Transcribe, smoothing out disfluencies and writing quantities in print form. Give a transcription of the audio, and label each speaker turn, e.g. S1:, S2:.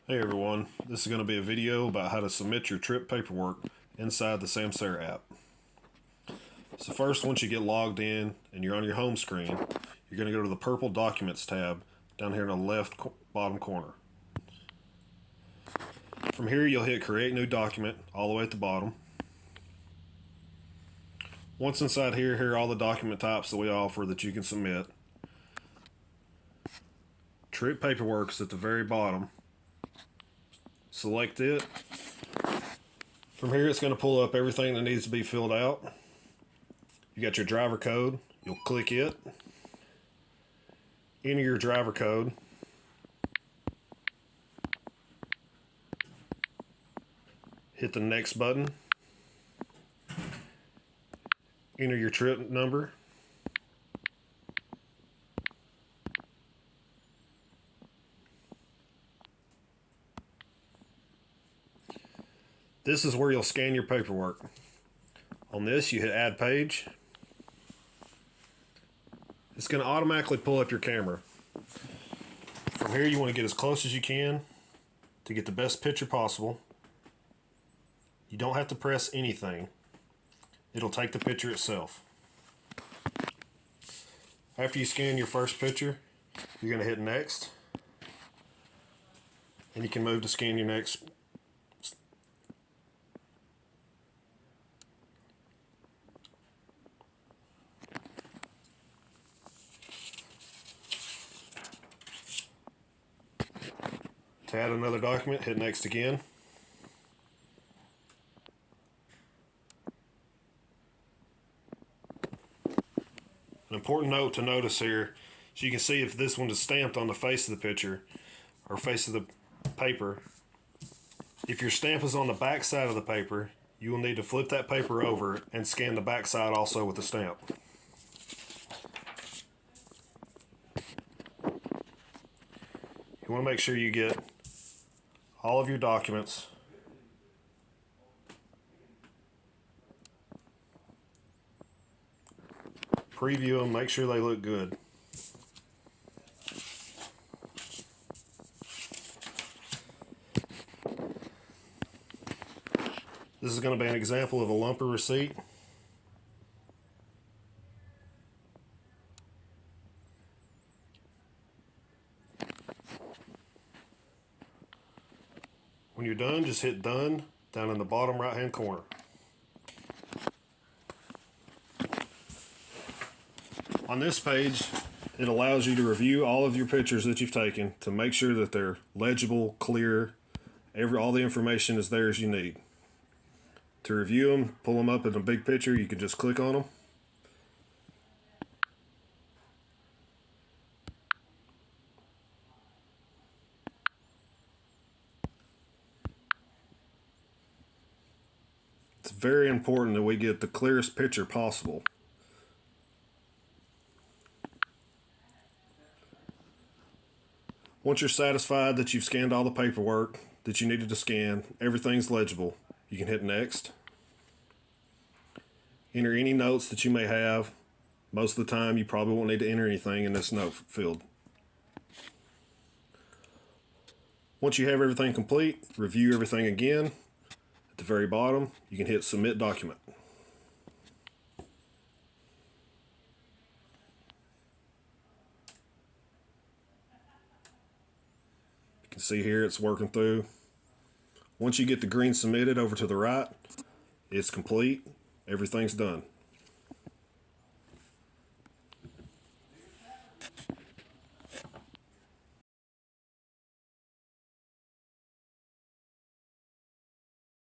S1: Hey everyone, this is going to be a video about how to submit your trip paperwork inside the Samsara app. So first, once you get logged in and you're on your home screen, you're going to go to the purple Documents tab down here in the left bottom corner. From here, you'll hit Create New Document all the way at the bottom. Once inside here, here are all the document types that we offer that you can submit. Trip paperwork is at the very bottom. Select it. From here, it's going to pull up everything that needs to be filled out. You got your driver code. You'll click it. Enter your driver code. Hit the next button. Enter your trip number. This is where you'll scan your paperwork. On this, you hit Add Page. It's going to automatically pull up your camera. From here, you want to get as close as you can to get the best picture possible. You don't have to press anything. It'll take the picture itself. After you scan your first picture, you're going to hit Next. And you can move to scan your next. To add another document, hit Next again. An important note to notice here is you can see if this one is stamped on the face of the picture or face of the paper. If your stamp is on the back side of the paper, you will need to flip that paper over and scan the back side also with the stamp. You want to make sure you get all of your documents. Preview them, make sure they look good. This is going to be an example of a lumper receipt. When you're done, just hit Done down in the bottom right hand corner. On this page, it allows you to review all of your pictures that you've taken to make sure that they're legible, clear, all the information is there as you need. To review them, pull them up in a big picture, you can just click on them. It's very important that we get the clearest picture possible. Once you're satisfied that you've scanned all the paperwork that you needed to scan, everything's legible, you can hit Next. Enter any notes that you may have. Most of the time, you probably won't need to enter anything in this note field. Once you have everything complete, review everything again. At the very bottom, you can hit Submit Document. You can see here it's working through. Once you get the green Submitted over to the right, it's complete. Everything's done.